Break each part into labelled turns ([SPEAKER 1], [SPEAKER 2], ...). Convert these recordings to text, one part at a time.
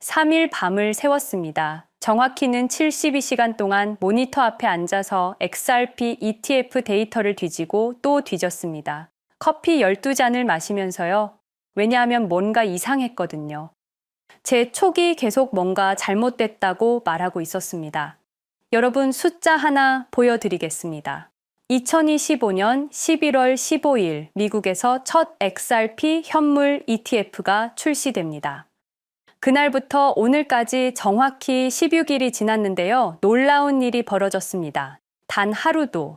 [SPEAKER 1] 3일 밤을 새웠습니다. 정확히는 72시간 동안 모니터 앞에 앉아서 XRP ETF 데이터를 뒤지고 또 뒤졌습니다. 커피 12잔을 마시면서요. 왜냐하면 뭔가 이상했거든요. 제 촉이 계속 뭔가 잘못됐다고 말하고 있었습니다. 여러분, 숫자 하나 보여드리겠습니다. 2025년 11월 15일 미국에서 첫 XRP 현물 ETF가 출시됩니다. 그날부터 오늘까지 정확히 16일이 지났는데요. 놀라운 일이 벌어졌습니다.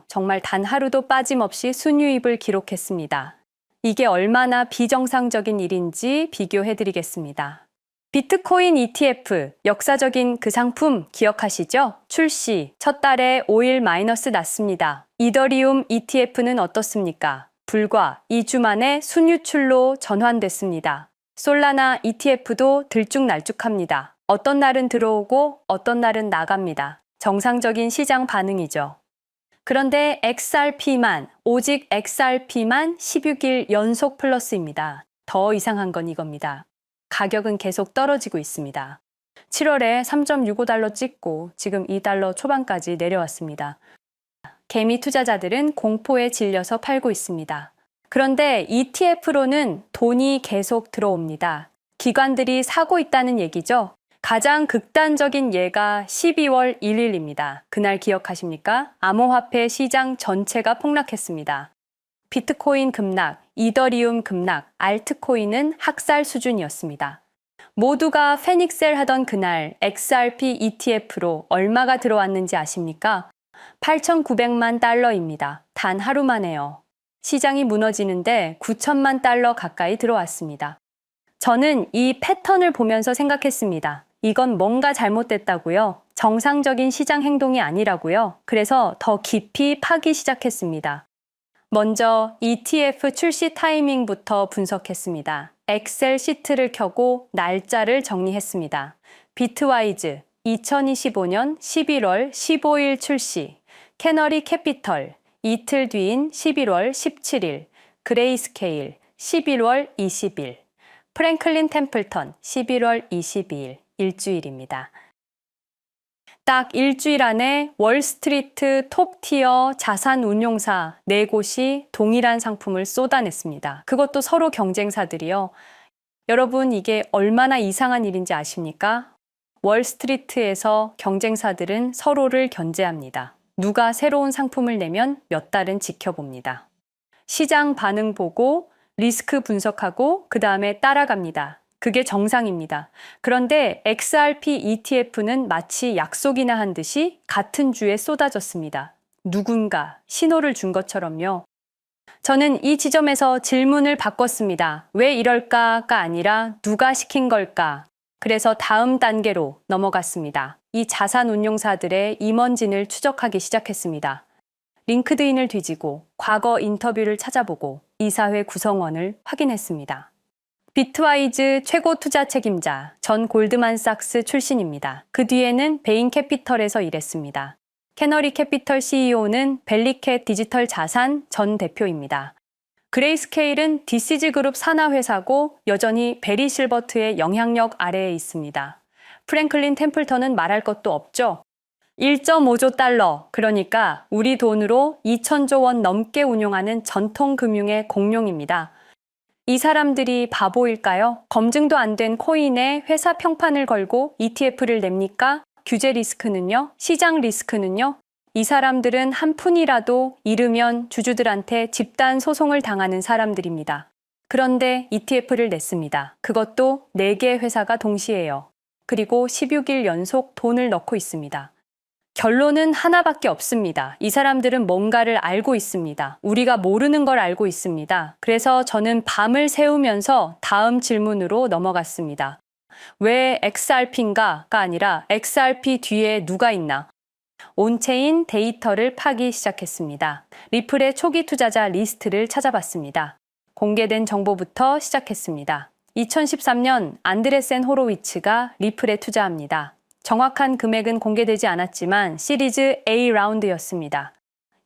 [SPEAKER 1] 정말 단 하루도 빠짐없이 순유입을 기록했습니다. 이게 얼마나 비정상적인 일인지 비교해드리겠습니다. 비트코인 ETF, 역사적인 그 상품 기억하시죠? 출시, 첫 달에 5일 마이너스 났습니다. 이더리움 ETF는 어떻습니까? 불과 2주 만에 순유출로 전환됐습니다. 솔라나 ETF도 들쭉날쭉합니다. 어떤 날은 들어오고 어떤 날은 나갑니다. 정상적인 시장 반응이죠. 그런데 오직 XRP만 16일 연속 플러스입니다. 더 이상한 건 이겁니다. 가격은 계속 떨어지고 있습니다. 7월에 3.65달러 찍고 지금 2달러 초반까지 내려왔습니다. 개미 투자자들은 공포에 질려서 팔고 있습니다. 그런데 ETF로는 돈이 계속 들어옵니다. 기관들이 사고 있다는 얘기죠. 가장 극단적인 예가 12월 1일입니다. 그날 기억하십니까? 암호화폐 시장 전체가 폭락했습니다. 비트코인 급락, 이더리움 급락, 알트코인은 학살 수준이었습니다. 모두가 패닉셀 하던 그날 XRP ETF로 얼마가 들어왔는지 아십니까? 8,900만 달러입니다. 단 하루 만에요. 시장이 무너지는데 9천만 달러 가까이 들어왔습니다. 저는 이 패턴을 보면서 생각했습니다. 이건 뭔가 잘못됐다고요. 정상적인 시장 행동이 아니라고요. 그래서 더 깊이 파기 시작했습니다. 먼저 ETF 출시 타이밍부터 분석했습니다. 엑셀 시트를 켜고 날짜를 정리했습니다. 비트와이즈 2025년 11월 15일 출시, 캐너리 캐피털 이틀 뒤인 11월 17일, 그레이스케일 11월 20일, 프랭클린 템플턴 11월 22일, 일주일입니다. 딱 일주일 안에 월스트리트 톱티어 자산운용사 4곳이 동일한 상품을 쏟아냈습니다. 그것도 서로 경쟁사들이요. 여러분, 이게 얼마나 이상한 일인지 아십니까? 월스트리트에서 경쟁사들은 서로를 견제합니다. 누가 새로운 상품을 내면 몇 달은 지켜봅니다. 시장 반응 보고 리스크 분석하고 그 다음에 따라갑니다. 그게 정상입니다. 그런데 XRP ETF는 마치 약속이나 한 듯이 같은 주에 쏟아졌습니다. 누군가 신호를 준 것처럼요. 저는 이 지점에서 질문을 바꿨습니다. 왜 이럴까가 아니라 누가 시킨 걸까? 그래서 다음 단계로 넘어갔습니다. 이 자산운용사들의 임원진을 추적하기 시작했습니다. 링크드인을 뒤지고 과거 인터뷰를 찾아보고 이사회 구성원을 확인했습니다. 비트와이즈 최고 투자 책임자, 전 골드만삭스 출신입니다. 그 뒤에는 베인캐피털에서 일했습니다. 캐너리 캐피털 CEO는 벨리캣 디지털 자산 전 대표입니다. 그레이스케일은 디시즈 그룹 산하회사고 여전히 베리 실버트의 영향력 아래에 있습니다. 프랭클린 템플턴은 말할 것도 없죠. 1.5조 달러, 그러니까 우리 돈으로 2천조 원 넘게 운용하는 전통금융의 공룡입니다. 이 사람들이 바보일까요? 검증도 안 된 코인에 회사 평판을 걸고 ETF를 냅니까? 규제 리스크는요? 시장 리스크는요? 이 사람들은 한 푼이라도 잃으면 주주들한테 집단 소송을 당하는 사람들입니다. 그런데 ETF를 냈습니다. 그것도 4개 회사가 동시에요. 그리고 16일 연속 돈을 넣고 있습니다. 결론은 하나밖에 없습니다. 이 사람들은 뭔가를 알고 있습니다. 우리가 모르는 걸 알고 있습니다. 그래서 저는 밤을 새우면서 다음 질문으로 넘어갔습니다. 왜 XRP인가가 아니라 XRP 뒤에 누가 있나? 온체인 데이터를 파기 시작했습니다. 리플의 초기 투자자 리스트를 찾아봤습니다. 공개된 정보부터 시작했습니다. 2013년 안드레센 호로위츠가 리플에 투자합니다. 정확한 금액은 공개되지 않았지만 시리즈 A 라운드였습니다.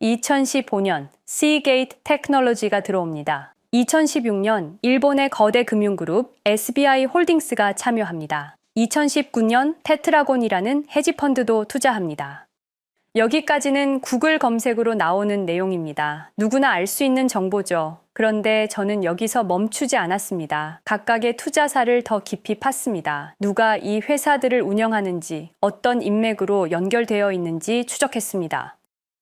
[SPEAKER 1] 2015년 시게이트 테크놀로지가 들어옵니다. 2016년 일본의 거대 금융그룹 SBI 홀딩스가 참여합니다. 2019년 테트라곤이라는 헤지펀드도 투자합니다. 여기까지는 구글 검색으로 나오는 내용입니다. 누구나 알 수 있는 정보죠. 그런데 저는 여기서 멈추지 않았습니다. 각각의 투자사를 더 깊이 팠습니다. 누가 이 회사들을 운영하는지, 어떤 인맥으로 연결되어 있는지 추적했습니다.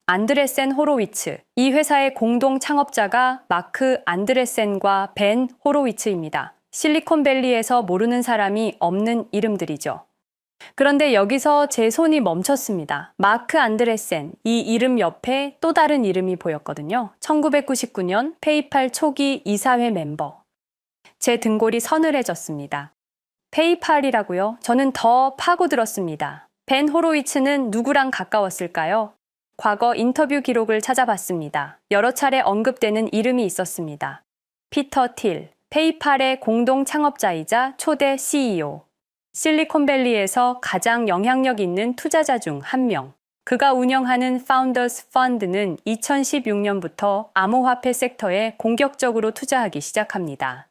[SPEAKER 1] 안드레센 호로위츠, 이 회사의 공동 창업자가 마크 안드레센과 벤 호로위츠입니다. 실리콘밸리에서 모르는 사람이 없는 이름들이죠. 그런데 여기서 제 손이 멈췄습니다. 마크 안드레센, 이 이름 옆에 또 다른 이름이 보였거든요. 1999년 페이팔 초기 이사회 멤버. 제 등골이 서늘해졌습니다. 페이팔이라고요? 저는 더 파고들었습니다. 벤 호로위츠는 누구랑 가까웠을까요? 과거 인터뷰 기록을 찾아봤습니다. 여러 차례 언급되는 이름이 있었습니다. 피터 틸, 페이팔의 공동 창업자이자 초대 CEO. 실리콘밸리에서 가장 영향력 있는 투자자 중 한 명. 그가 운영하는 파운더스 펀드는 2016년부터 암호화폐 섹터에 공격적으로 투자하기 시작합니다.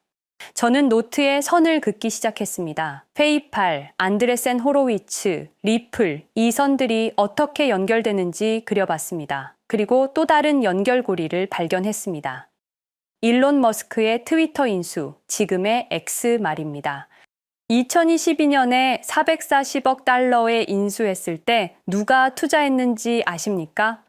[SPEAKER 1] 저는 노트에 선을 긋기 시작했습니다. 페이팔, 안드레센 호로위츠, 리플, 이 선들이 어떻게 연결되는지 그려봤습니다. 그리고 또 다른 연결고리를 발견했습니다. 일론 머스크의 트위터 인수, 지금의 X 말입니다. 2022년에 440억 달러에 인수했을 때 누가 투자했는지 아십니까?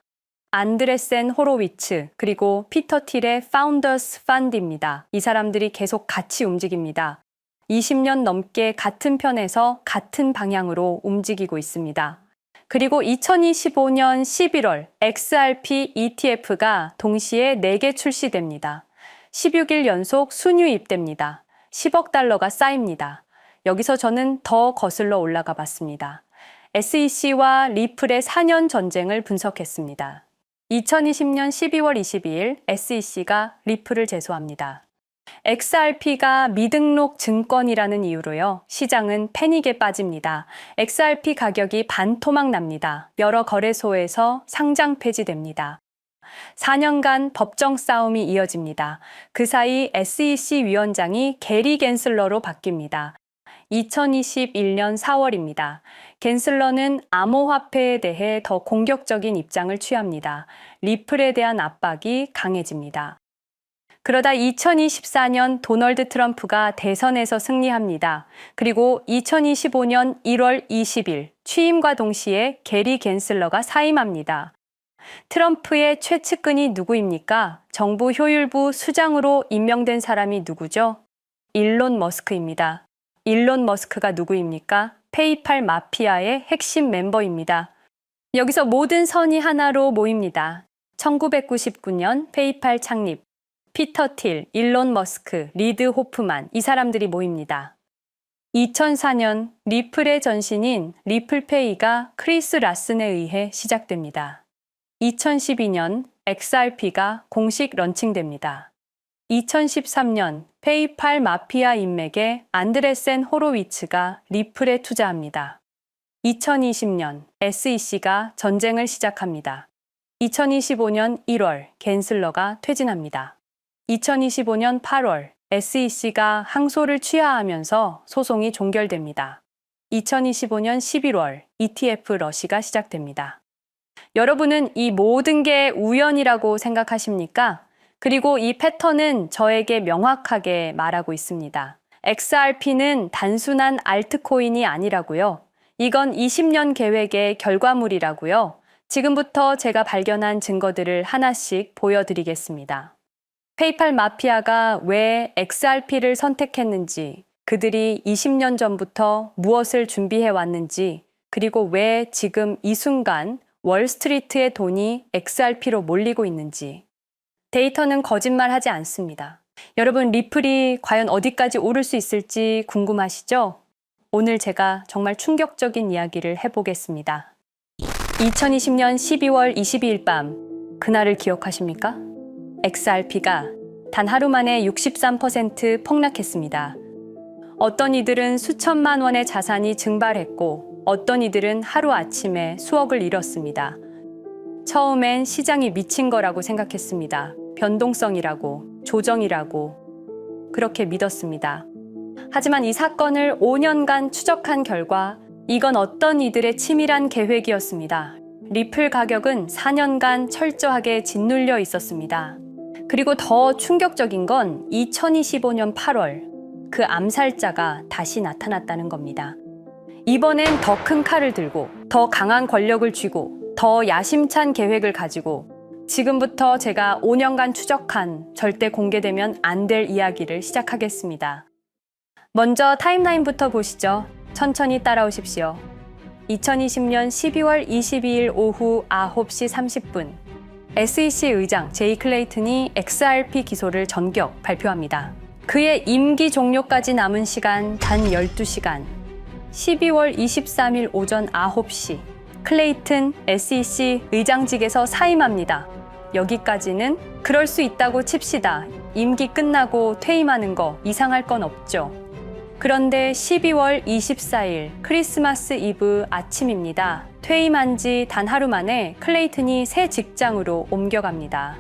[SPEAKER 1] 안드레센 호로위츠 그리고 피터 틸의 파운더스 펀드입니다. 이 사람들이 계속 같이 움직입니다. 20년 넘게 같은 편에서 같은 방향으로 움직이고 있습니다. 그리고 2025년 11월 XRP ETF가 동시에 4개 출시됩니다. 16일 연속 순유입됩니다. 10억 달러가 쌓입니다. 여기서 저는 더 거슬러 올라가 봤습니다. SEC와 리플의 4년 전쟁을 분석했습니다. 2020년 12월 22일 SEC가 리플을 제소합니다. XRP가 미등록 증권이라는 이유로요. 시장은 패닉에 빠집니다. XRP 가격이 반토막 납니다. 여러 거래소에서 상장 폐지됩니다. 4년간 법정 싸움이 이어집니다. 그 사이 SEC 위원장이 게리 갠슬러로 바뀝니다. 2021년 4월입니다. 갠슬러는 암호화폐에 대해 더 공격적인 입장을 취합니다. 리플에 대한 압박이 강해집니다. 그러다 2024년 도널드 트럼프가 대선에서 승리합니다. 그리고 2025년 1월 20일 취임과 동시에 게리 갠슬러가 사임합니다. 트럼프의 최측근이 누구입니까? 정부 효율부 수장으로 임명된 사람이 누구죠? 일론 머스크입니다. 일론 머스크가 누구입니까? 페이팔 마피아의 핵심 멤버입니다. 여기서 모든 선이 하나로 모입니다. 1999년 페이팔 창립, 피터 틸, 일론 머스크, 리드 호프만, 이 사람들이 모입니다. 2004년 리플의 전신인 리플페이가 크리스 라슨에 의해 시작됩니다. 2012년 XRP가 공식 런칭됩니다. 2013년 페이팔 마피아 인맥의 안드레센 호로위츠가 리플에 투자합니다. 2020년 SEC가 전쟁을 시작합니다. 2025년 1월 갠슬러가 퇴진합니다. 2025년 8월 SEC가 항소를 취하하면서 소송이 종결됩니다. 2025년 11월 ETF 러시가 시작됩니다. 여러분은 이 모든 게 우연이라고 생각하십니까? 그리고 이 패턴은 저에게 명확하게 말하고 있습니다. XRP는 단순한 알트코인이 아니라고요. 이건 20년 계획의 결과물이라고요. 지금부터 제가 발견한 증거들을 하나씩 보여드리겠습니다. 페이팔 마피아가 왜 XRP를 선택했는지, 그들이 20년 전부터 무엇을 준비해 왔는지, 그리고 왜 지금 이 순간 월스트리트의 돈이 XRP로 몰리고 있는지. 데이터는 거짓말하지 않습니다. 여러분, 리플이 과연 어디까지 오를 수 있을지 궁금하시죠? 오늘 제가 정말 충격적인 이야기를 해보겠습니다. 2020년 12월 22일 밤, 그날을 기억하십니까? XRP가 단 하루 만에 63% 폭락했습니다. 어떤 이들은 수천만 원의 자산이 증발했고, 어떤 이들은 하루아침에 수억을 잃었습니다. 처음엔 시장이 미친 거라고 생각했습니다. 변동성이라고, 조정이라고 그렇게 믿었습니다. 하지만 이 사건을 5년간 추적한 결과 이건 어떤 이들의 치밀한 계획이었습니다. 리플 가격은 4년간 철저하게 짓눌려 있었습니다. 그리고 더 충격적인 건 2025년 8월 그 암살자가 다시 나타났다는 겁니다. 이번엔 더 큰 칼을 들고 더 강한 권력을 쥐고 더 야심찬 계획을 가지고 지금부터 제가 5년간 추적한 절대 공개되면 안 될 이야기를 시작하겠습니다. 먼저 타임라인부터 보시죠. 천천히 따라오십시오. 2020년 12월 22일 오후 9시 30분 SEC 의장 제이 클레이튼이 XRP 기소를 전격 발표합니다. 그의 임기 종료까지 남은 시간 단 12시간. 12월 23일 오전 9시 클레이튼 SEC 의장직에서 사임합니다. 여기까지는 그럴 수 있다고 칩시다. 임기 끝나고 퇴임하는 거 이상할 건 없죠. 그런데 12월 24일 크리스마스 이브 아침입니다. 퇴임한 지 단 하루 만에 클레이튼이 새 직장으로 옮겨갑니다.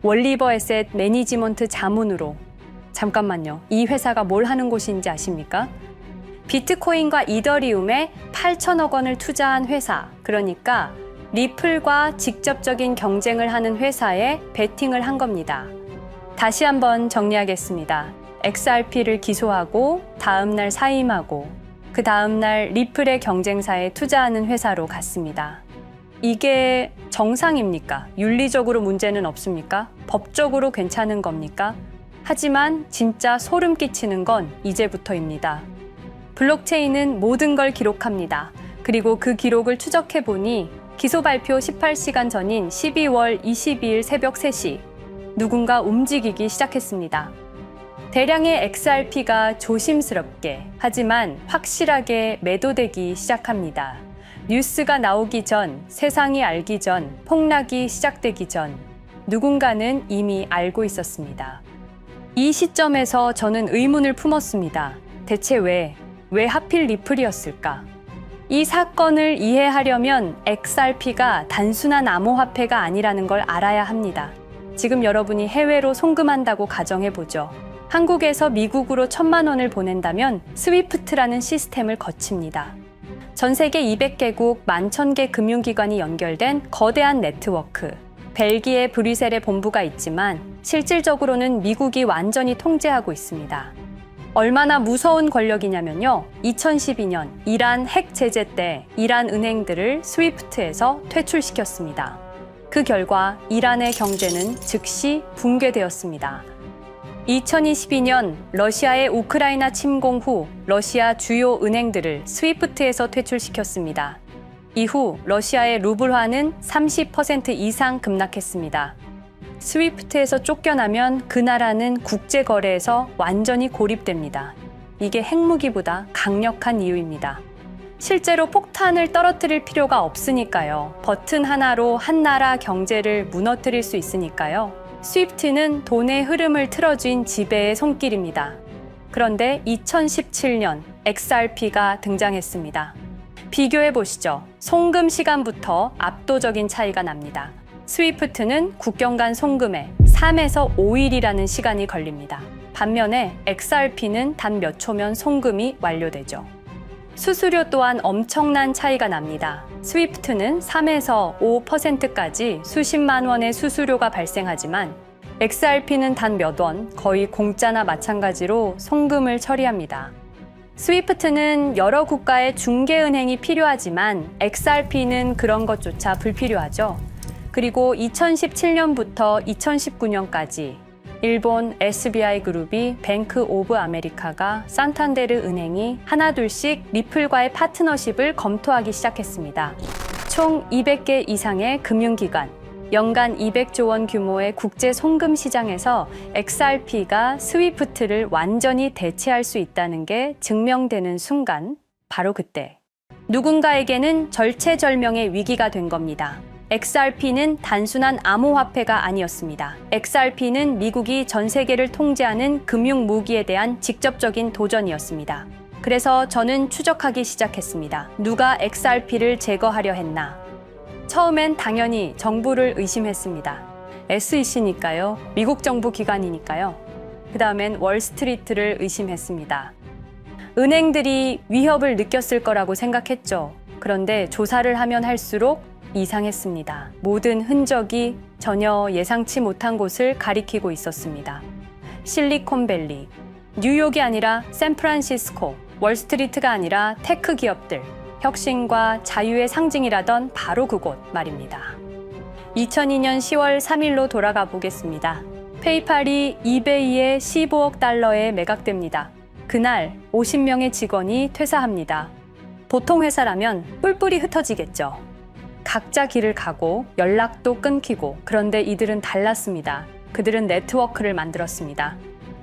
[SPEAKER 1] 월리버 에셋 매니지먼트 자문으로. 잠깐만요. 이 회사가 뭘 하는 곳인지 아십니까? 비트코인과 이더리움에 8천억 원을 투자한 회사, 그러니까 리플과 직접적인 경쟁을 하는 회사에 베팅을 한 겁니다. 다시 한번 정리하겠습니다. XRP를 기소하고 다음날 사임하고 그 다음날 리플의 경쟁사에 투자하는 회사로 갔습니다. 이게 정상입니까? 윤리적으로 문제는 없습니까? 법적으로 괜찮은 겁니까? 하지만 진짜 소름 끼치는 건 이제부터입니다. 블록체인은 모든 걸 기록합니다. 그리고 그 기록을 추적해보니 기소 발표 18시간 전인 12월 22일 새벽 3시 누군가 움직이기 시작했습니다. 대량의 XRP가 조심스럽게 하지만 확실하게 매도되기 시작합니다. 뉴스가 나오기 전, 세상이 알기 전, 폭락이 시작되기 전 누군가는 이미 알고 있었습니다. 이 시점에서 저는 의문을 품었습니다. 대체 왜 하필 리플이었을까? 이 사건을 이해하려면 XRP가 단순한 암호화폐가 아니라는 걸 알아야 합니다. 지금 여러분이 해외로 송금한다고 가정해보죠. 한국에서 미국으로 1,000만 원을 보낸다면 스위프트라는 시스템을 거칩니다. 전 세계 200개국 11,000개 금융기관이 연결된 거대한 네트워크. 벨기에 브뤼셀에 본부가 있지만 실질적으로는 미국이 완전히 통제하고 있습니다. 얼마나 무서운 권력이냐면요. 2012년 이란 핵 제재 때 이란 은행들을 스위프트에서 퇴출시켰습니다. 그 결과 이란의 경제는 즉시 붕괴되었습니다. 2022년 러시아의 우크라이나 침공 후 러시아 주요 은행들을 스위프트에서 퇴출시켰습니다. 이후 러시아의 루블화는 30% 이상 급락했습니다. 스위프트에서 쫓겨나면 그 나라는 국제거래에서 완전히 고립됩니다. 이게 핵무기보다 강력한 이유입니다. 실제로 폭탄을 떨어뜨릴 필요가 없으니까요. 버튼 하나로 한 나라 경제를 무너뜨릴 수 있으니까요. 스위프트는 돈의 흐름을 틀어쥔 지배의 손길입니다. 그런데 2017년 XRP가 등장했습니다. 비교해 보시죠. 송금 시간부터 압도적인 차이가 납니다. 스위프트는 국경 간 송금에 3에서 5일이라는 시간이 걸립니다. 반면에 XRP는 단 몇 초면 송금이 완료되죠. 수수료 또한 엄청난 차이가 납니다. 스위프트는 3에서 5%까지 수십만 원의 수수료가 발생하지만 XRP는 단 몇 원, 거의 공짜나 마찬가지로 송금을 처리합니다. 스위프트는 여러 국가의 중개은행이 필요하지만 XRP는 그런 것조차 불필요하죠. 그리고 2017년부터 2019년까지 일본 SBI 그룹이 뱅크 오브 아메리카가 산탄데르 은행이 하나둘씩 리플과의 파트너십을 검토하기 시작했습니다. 총 200개 이상의 금융기관, 연간 200조 원 규모의 국제 송금 시장에서 XRP가 스위프트를 완전히 대체할 수 있다는 게 증명되는 순간, 바로 그때 누군가에게는 절체절명의 위기가 된 겁니다. XRP는 단순한 암호화폐가 아니었습니다. XRP는 미국이 전 세계를 통제하는 금융 무기에 대한 직접적인 도전이었습니다. 그래서 저는 추적하기 시작했습니다. 누가 XRP를 제거하려 했나? 처음엔 당연히 정부를 의심했습니다. SEC니까요. 미국 정부 기관이니까요. 그 다음엔 월스트리트를 의심했습니다. 은행들이 위협을 느꼈을 거라고 생각했죠. 그런데 조사를 하면 할수록 이상했습니다. 모든 흔적이 전혀 예상치 못한 곳을 가리키고 있었습니다. 실리콘밸리, 뉴욕이 아니라 샌프란시스코, 월스트리트가 아니라 테크 기업들, 혁신과 자유의 상징이라던 바로 그곳 말입니다. 2002년 10월 3일로 돌아가 보겠습니다. 페이팔이 이베이에 15억 달러에 매각됩니다. 그날 50명의 직원이 퇴사합니다. 보통 회사라면 뿔뿔이 흩어지겠죠. 각자 길을 가고 연락도 끊기고, 그런데 이들은 달랐습니다. 그들은 네트워크를 만들었습니다.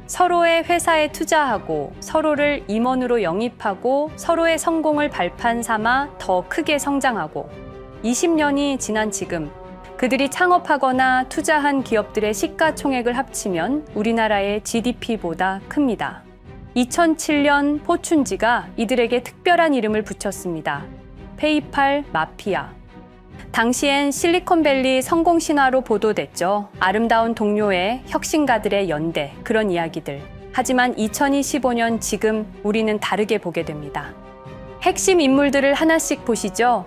[SPEAKER 1] 서로의 회사에 투자하고 서로를 임원으로 영입하고 서로의 성공을 발판 삼아 더 크게 성장하고, 20년이 지난 지금 그들이 창업하거나 투자한 기업들의 시가총액을 합치면 우리나라의 GDP보다 큽니다. 2007년 포춘지가 이들에게 특별한 이름을 붙였습니다. 페이팔 마피아. 당시엔 실리콘밸리 성공 신화로 보도됐죠. 아름다운 동료의 혁신가들의 연대, 그런 이야기들. 하지만 2025년 지금 우리는 다르게 보게 됩니다. 핵심 인물들을 하나씩 보시죠.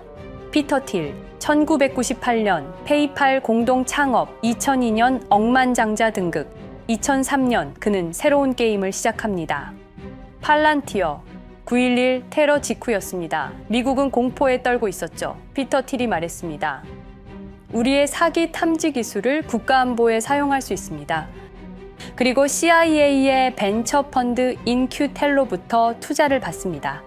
[SPEAKER 1] 피터 틸, 1998년 페이팔 공동 창업, 2002년 억만장자 등극, 2003년 그는 새로운 게임을 시작합니다. 팔란티어, 9.11 테러 직후였습니다. 미국은 공포에 떨고 있었죠. 피터 틸이 말했습니다. 우리의 사기 탐지 기술을 국가안보에 사용할 수 있습니다. 그리고 CIA의 벤처 펀드 인큐텔로부터 투자를 받습니다.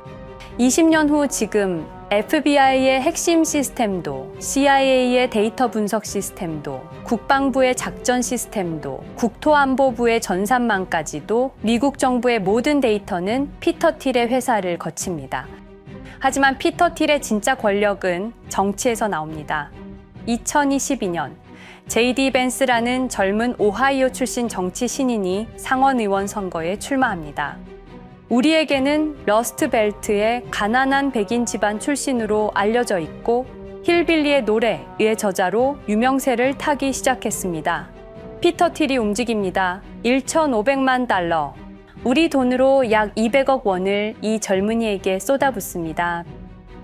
[SPEAKER 1] 20년 후 지금 FBI의 핵심 시스템도, CIA의 데이터 분석 시스템도, 국방부의 작전 시스템도, 국토안보부의 전산망까지도 미국 정부의 모든 데이터는 피터 틸의 회사를 거칩니다. 하지만 피터 틸의 진짜 권력은 정치에서 나옵니다. 2022년 JD 벤스라는 젊은 오하이오 출신 정치 신인이 상원의원 선거에 출마합니다. 우리에게는 러스트벨트의 가난한 백인 집안 출신으로 알려져 있고 힐빌리의 노래의 저자로 유명세를 타기 시작했습니다. 피터 틸이 움직입니다. 1,500만 달러, 우리 돈으로 약 200억 원을 이 젊은이에게 쏟아붓습니다.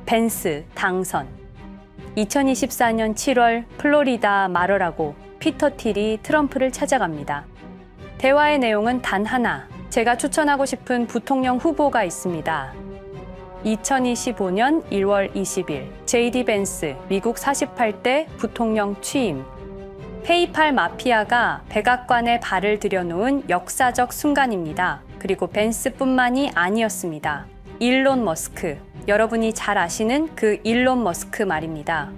[SPEAKER 1] 벤스 당선. 2024년 7월 플로리다 마러라고 피터 틸이 트럼프를 찾아갑니다. 대화의 내용은 단 하나. 제가 추천하고 싶은 부통령 후보가 있습니다. 2025년 1월 20일 JD 벤스 미국 48대 부통령 취임. 페이팔 마피아가 백악관에 발을 들여놓은 역사적 순간입니다. 그리고 벤스뿐만이 아니었습니다. 일론 머스크, 여러분이 잘 아시는 그 일론 머스크 말입니다.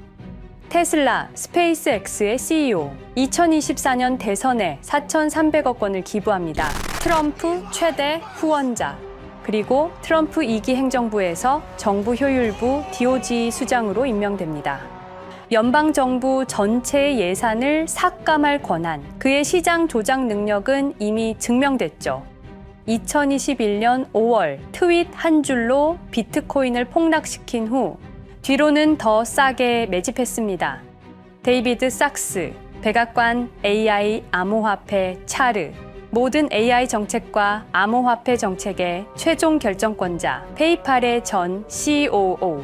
[SPEAKER 1] 테슬라, 스페이스X의 CEO, 2024년 대선에 4,300억 원을 기부합니다. 트럼프 최대 후원자, 그리고 트럼프 2기 행정부에서 정부 효율부 DOJ 수장으로 임명됩니다. 연방정부 전체의 예산을 삭감할 권한, 그의 시장 조작 능력은 이미 증명됐죠. 2021년 5월 트윗 한 줄로 비트코인을 폭락시킨 후 뒤로는 더 싸게 매집했습니다. 데이비드 sak스, 백악관 AI 암호화폐 차르, 모든 AI 정책과 암호화폐 정책의 최종 결정권자, 페이팔의 전 COO.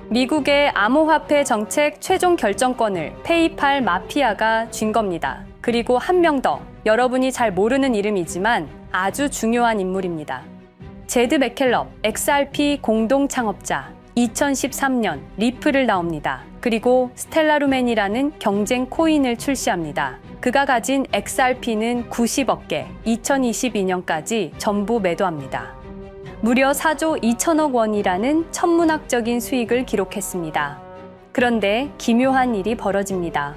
[SPEAKER 1] 미국의 암호화폐 정책 최종 결정권을 페이팔 마피아가 쥔 겁니다. 그리고 한 명 더, 여러분이 잘 모르는 이름이지만 아주 중요한 인물입니다. 제드 맥켈럽, XRP 공동 창업자, 2013년 리플을 나옵니다. 그리고 스텔라루멘이라는 경쟁 코인을 출시합니다. 그가 가진 XRP는 90억 개, 2022년까지 전부 매도합니다. 무려 4조 2천억 원이라는 천문학적인 수익을 기록했습니다. 그런데 기묘한 일이 벌어집니다.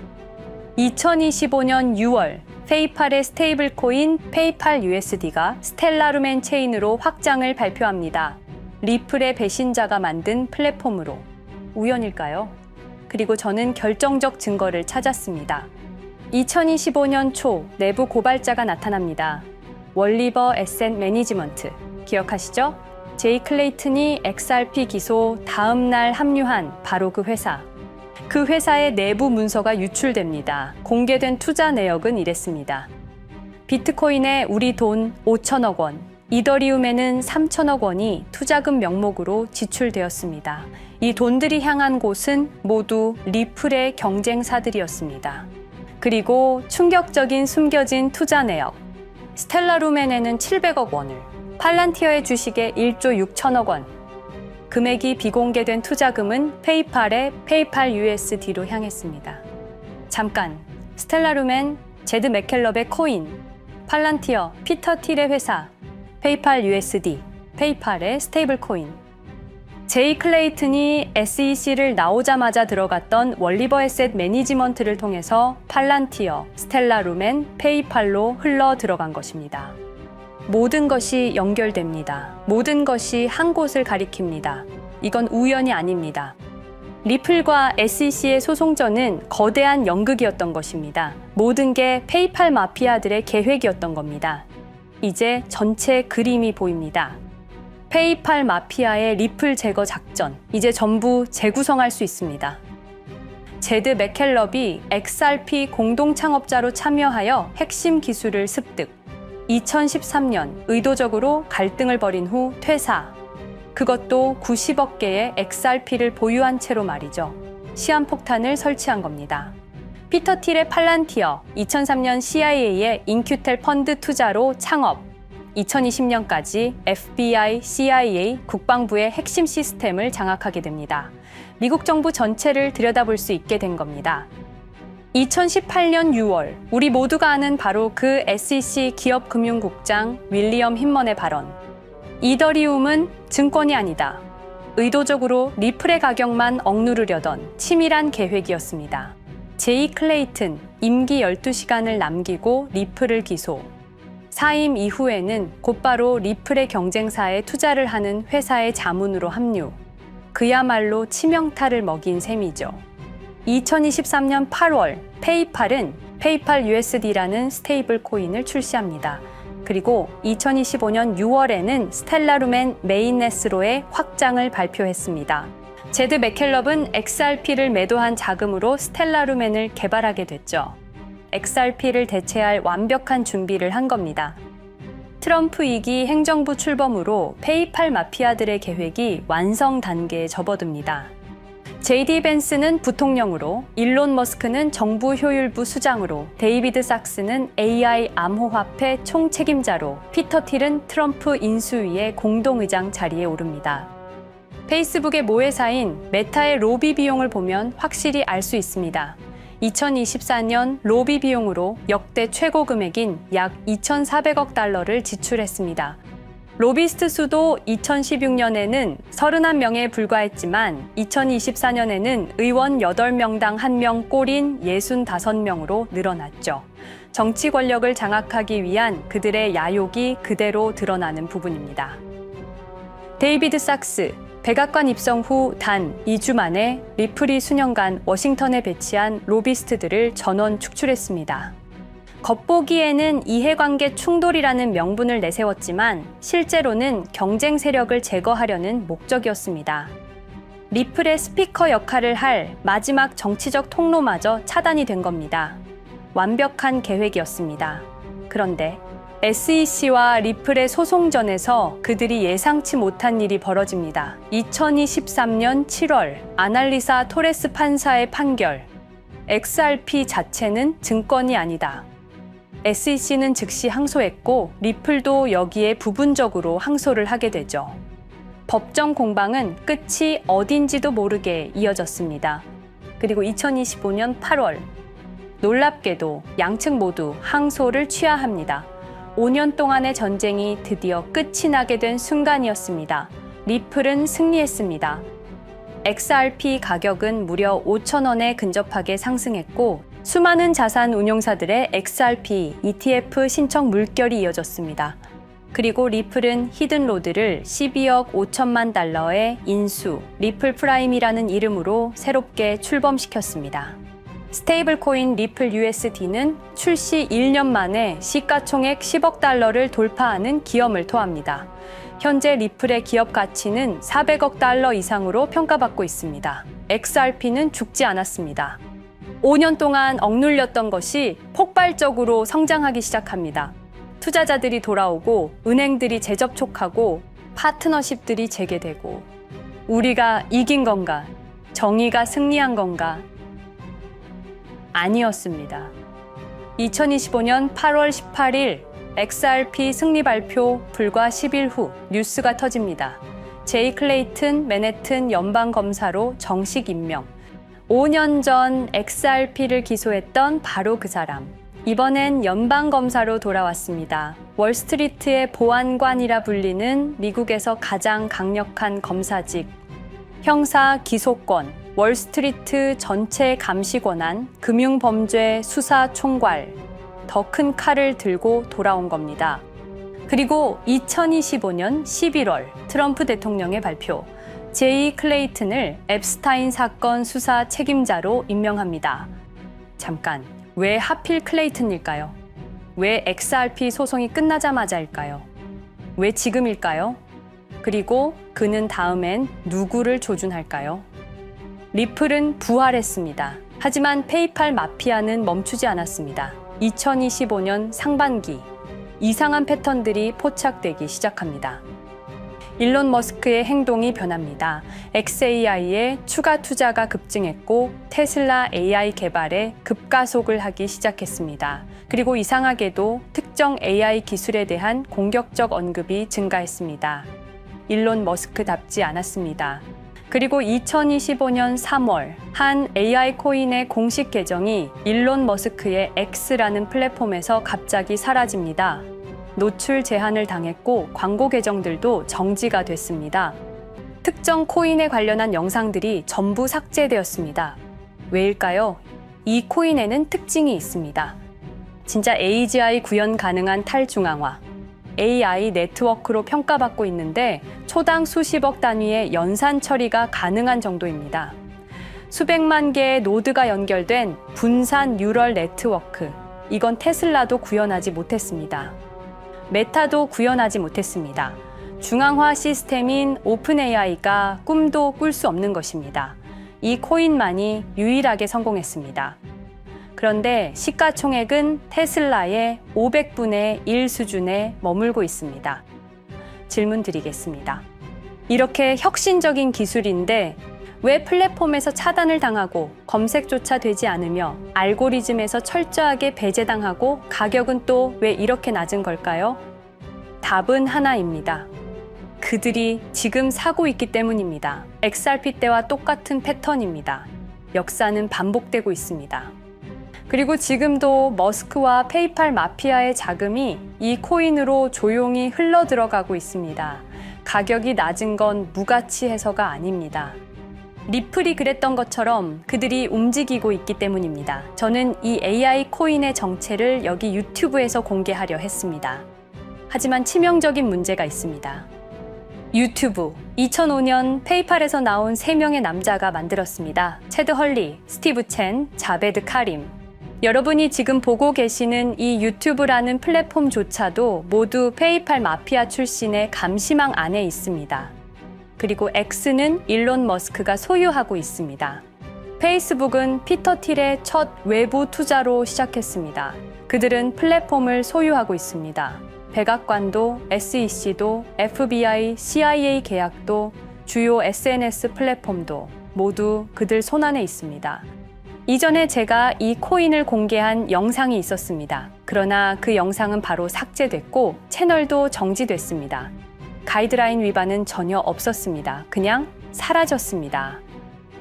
[SPEAKER 1] 2025년 6월 페이팔의 스테이블 코인 페이팔 USD가 스텔라루멘 체인으로 확장을 발표합니다. 리플의 배신자가 만든 플랫폼으로. 우연일까요? 그리고 저는 결정적 증거를 찾았습니다. 2025년 초 내부 고발자가 나타납니다. 월리버 에셋 매니지먼트. 기억하시죠? 제이 클레이튼이 XRP 기소 다음 날 합류한 바로 그 회사. 그 회사의 내부 문서가 유출됩니다. 공개된 투자 내역은 이랬습니다. 비트코인에 우리 돈 5천억 원, 이더리움에는 3천억 원이 투자금 명목으로 지출되었습니다. 이 돈들이 향한 곳은 모두 리플의 경쟁사들이었습니다. 그리고 충격적인 숨겨진 투자 내역. 스텔라루멘에는 700억 원을, 팔란티어의 주식에 1조 6천억 원, 금액이 비공개된 투자금은 페이팔의 페이팔 USD로 향했습니다. 잠깐, 스텔라루멘, 제드 맥켈럽의 코인, 팔란티어, 피터 틸의 회사, 페이팔 USD, 페이팔의 스테이블 코인. 제이 클레이튼이 SEC를 나오자마자 들어갔던 월리버 에셋 매니지먼트를 통해서 팔란티어, 스텔라루멘, 페이팔로 흘러 들어간 것입니다. 모든 것이 연결됩니다. 모든 것이 한 곳을 가리킵니다. 이건 우연이 아닙니다. 리플과 SEC의 소송전은 거대한 연극이었던 것입니다. 모든 게 페이팔 마피아들의 계획이었던 겁니다. 이제 전체 그림이 보입니다. 페이팔 마피아의 리플 제거 작전, 이제 전부 재구성할 수 있습니다. 제드 맥켈럽이 XRP 공동 창업자로 참여하여 핵심 기술을 습득. 2013년 의도적으로 갈등을 벌인 후 퇴사. 그것도 90억 개의 XRP를 보유한 채로 말이죠. 시한폭탄을 설치한 겁니다. 피터 틸의 팔란티어, 2003년 CIA의 인큐텔 펀드 투자로 창업. 2020년까지 FBI, CIA, 국방부의 핵심 시스템을 장악하게 됩니다. 미국 정부 전체를 들여다볼 수 있게 된 겁니다. 2018년 6월, 우리 모두가 아는 바로 그 SEC 기업금융국장 윌리엄 힌먼의 발언. 이더리움은 증권이 아니다. 의도적으로 리플의 가격만 억누르려던 치밀한 계획이었습니다. 제이 클레이튼, 임기 12시간을 남기고 리플을 기소. 사임 이후에는 곧바로 리플의 경쟁사에 투자를 하는 회사의 자문으로 합류. 그야말로 치명타를 먹인 셈이죠. 2023년 8월, 페이팔은 페이팔 USD라는 스테이블 코인을 출시합니다. 그리고 2025년 6월에는 스텔라루멘 메인넷으로의 확장을 발표했습니다. 제드 맥켈럽은 XRP를 매도한 자금으로 스텔라루멘을 개발하게 됐죠. XRP를 대체할 완벽한 준비를 한 겁니다. 트럼프 2기 행정부 출범으로 페이팔 마피아들의 계획이 완성 단계에 접어듭니다. JD 벤스는 부통령으로, 일론 머스크는 정부 효율부 수장으로, 데이비드 sak스는 AI 암호화폐 총책임자로, 피터 틸은 트럼프 인수위의 공동의장 자리에 오릅니다. 페이스북의 모회사인 메타의 로비 비용을 보면 확실히 알 수 있습니다. 2024년 로비 비용으로 역대 최고 금액인 약 2,400억 달러를 지출했습니다. 로비스트 수도 2016년에는 31명에 불과했지만 2024년에는 의원 8명당 1명 꼴인 65명으로 늘어났죠. 정치 권력을 장악하기 위한 그들의 야욕이 그대로 드러나는 부분입니다. 데이비드 sak스, 백악관 입성 후 단 2주 만에 리플이 수년간 워싱턴에 배치한 로비스트들을 전원 축출했습니다. 겉보기에는 이해관계 충돌이라는 명분을 내세웠지만 실제로는 경쟁 세력을 제거하려는 목적이었습니다. 리플의 스피커 역할을 할 마지막 정치적 통로마저 차단이 된 겁니다. 완벽한 계획이었습니다. 그런데 SEC와 리플의 소송전에서 그들이 예상치 못한 일이 벌어집니다. 2023년 7월 아날리사 토레스 판사의 판결. XRP 자체는 증권이 아니다. SEC는 즉시 항소했고 리플도 여기에 부분적으로 항소를 하게 되죠. 법정 공방은 끝이 어딘지도 모르게 이어졌습니다. 그리고 2025년 8월 놀랍게도 양측 모두 항소를 취하합니다. 5년 동안의 전쟁이 드디어 끝이 나게 된 순간이었습니다. 리플은 승리했습니다. XRP 가격은 무려 5,000원에 근접하게 상승했고 수많은 자산 운용사들의 XRP, ETF 신청 물결이 이어졌습니다. 그리고 리플은 히든로드를 12억 5천만 달러의 인수, 리플 프라임이라는 이름으로 새롭게 출범시켰습니다. 스테이블 코인 리플 USD는 출시 1년 만에 시가총액 10억 달러를 돌파하는 기염을 토합니다. 현재 리플의 기업 가치는 400억 달러 이상으로 평가받고 있습니다. XRP는 죽지 않았습니다. 5년 동안 억눌렸던 것이 폭발적으로 성장하기 시작합니다. 투자자들이 돌아오고 은행들이 재접촉하고 파트너십들이 재개되고 우리가 이긴 건가? 정의가 승리한 건가? 아니었습니다. 2025년 8월 18일 XRP 승리 발표 불과 10일 후 뉴스가 터집니다. 제이 클레이튼 맨해튼 연방검사로 정식 임명. 5년 전 XRP를 기소했던 바로 그 사람. 이번엔 연방검사로 돌아왔습니다. 월스트리트의 보안관이라 불리는 미국에서 가장 강력한 검사직. 형사 기소권, 월스트리트 전체 감시 권한, 금융범죄 수사 총괄. 더 큰 칼을 들고 돌아온 겁니다. 그리고 2025년 11월 트럼프 대통령의 발표. 제이 클레이튼을 앱스타인 사건 수사 책임자로 임명합니다. 잠깐, 왜 하필 클레이튼일까요? 왜 XRP 소송이 끝나자마자일까요? 왜 지금일까요? 그리고 그는 다음엔 누구를 조준할까요? 리플은 부활했습니다. 하지만 페이팔 마피아는 멈추지 않았습니다. 2025년 상반기, 이상한 패턴들이 포착되기 시작합니다. 일론 머스크의 행동이 변합니다. xAI에 추가 투자가 급증했고 테슬라 AI 개발에 급가속을 하기 시작했습니다. 그리고 이상하게도 특정 AI 기술에 대한 공격적 언급이 증가했습니다. 일론 머스크답지 않았습니다. 그리고 2025년 3월 한 AI 코인의 공식 계정이 일론 머스크의 X라는 플랫폼에서 갑자기 사라집니다. 노출 제한을 당했고 광고 계정들도 정지가 됐습니다. 특정 코인에 관련한 영상들이 전부 삭제되었습니다. 왜일까요? 이 코인에는 특징이 있습니다. 진짜 AGI 구현 가능한 탈중앙화, AI 네트워크로 평가받고 있는데 초당 수십억 단위의 연산 처리가 가능한 정도입니다. 수백만 개의 노드가 연결된 분산 뉴럴 네트워크, 이건 테슬라도 구현하지 못했습니다. 메타도 구현하지 못했습니다. 중앙화 시스템인 오픈AI가 꿈도 꿀 수 없는 것입니다. 이 코인만이 유일하게 성공했습니다. 그런데 시가총액은 테슬라의 500분의 1 수준에 머물고 있습니다. 질문 드리겠습니다. 이렇게 혁신적인 기술인데 왜 플랫폼에서 차단을 당하고 검색조차 되지 않으며 알고리즘에서 철저하게 배제당하고 가격은 또 왜 이렇게 낮은 걸까요? 답은 하나입니다. 그들이 지금 사고 있기 때문입니다. XRP 때와 똑같은 패턴입니다. 역사는 반복되고 있습니다. 그리고 지금도 머스크와 페이팔 마피아의 자금이 이 코인으로 조용히 흘러 들어가고 있습니다. 가격이 낮은 건 무가치해서가 아닙니다. 리플이 그랬던 것처럼 그들이 움직이고 있기 때문입니다. 저는 이 AI 코인의 정체를 여기 유튜브에서 공개하려 했습니다. 하지만 치명적인 문제가 있습니다. 유튜브, 2005년 페이팔에서 나온 3명의 남자가 만들었습니다. 체드 헐리, 스티브 첸, 자베드 카림. 여러분이 지금 보고 계시는 이 유튜브라는 플랫폼조차도 모두 페이팔 마피아 출신의 감시망 안에 있습니다. 그리고 X는 일론 머스크가 소유하고 있습니다. 페이스북은 피터 틸의 첫 외부 투자로 시작했습니다. 그들은 플랫폼을 소유하고 있습니다. 백악관도, SEC도, FBI, CIA 계약도, 주요 SNS 플랫폼도 모두 그들 손안에 있습니다. 이전에 제가 이 코인을 공개한 영상이 있었습니다. 그러나 그 영상은 바로 삭제됐고 채널도 정지됐습니다. 가이드라인 위반은 전혀 없었습니다. 그냥 사라졌습니다.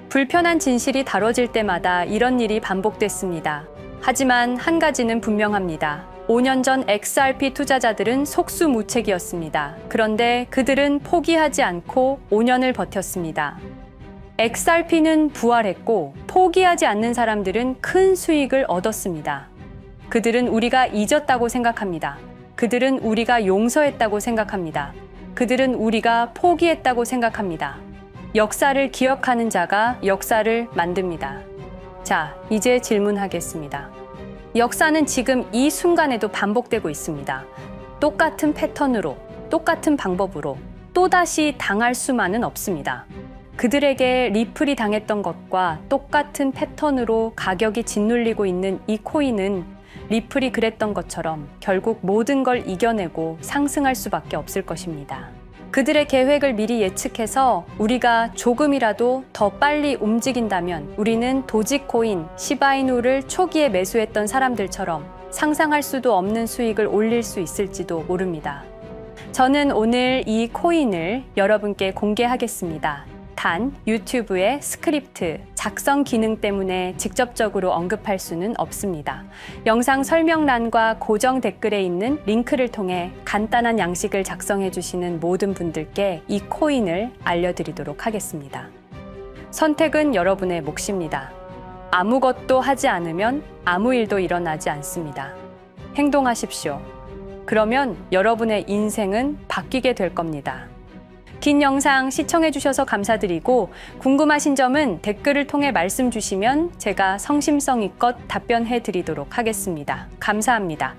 [SPEAKER 1] 불편한 진실이 다뤄질 때마다 이런 일이 반복됐습니다. 하지만 한 가지는 분명합니다. 5년 전 XRP 투자자들은 속수무책이었습니다. 그런데 그들은 포기하지 않고 5년을 버텼습니다. XRP는 부활했고 포기하지 않는 사람들은 큰 수익을 얻었습니다. 그들은 우리가 잊었다고 생각합니다. 그들은 우리가 용서했다고 생각합니다. 그들은 우리가 포기했다고 생각합니다. 역사를 기억하는 자가 역사를 만듭니다. 자, 이제 질문하겠습니다. 역사는 지금 이 순간에도 반복되고 있습니다. 똑같은 패턴으로, 똑같은 방법으로 또다시 당할 수만은 없습니다. 그들에게 리플이 당했던 것과 똑같은 패턴으로 가격이 짓눌리고 있는 이 코인은 리플이 그랬던 것처럼 결국 모든 걸 이겨내고 상승할 수밖에 없을 것입니다. 그들의 계획을 미리 예측해서 우리가 조금이라도 더 빨리 움직인다면 우리는 도지코인, 시바이누를 초기에 매수했던 사람들처럼 상상할 수도 없는 수익을 올릴 수 있을지도 모릅니다. 저는 오늘 이 코인을 여러분께 공개하겠습니다. 단, 유튜브의 스크립트, 작성 기능 때문에 직접적으로 언급할 수는 없습니다. 영상 설명란과 고정 댓글에 있는 링크를 통해 간단한 양식을 작성해 주시는 모든 분들께 이 코인을 알려드리도록 하겠습니다. 선택은 여러분의 몫입니다. 아무것도 하지 않으면 아무 일도 일어나지 않습니다. 행동하십시오. 그러면 여러분의 인생은 바뀌게 될 겁니다. 긴 영상 시청해 주셔서 감사드리고 궁금하신 점은 댓글을 통해 말씀 주시면 제가 성심성의껏 답변해 드리도록 하겠습니다. 감사합니다.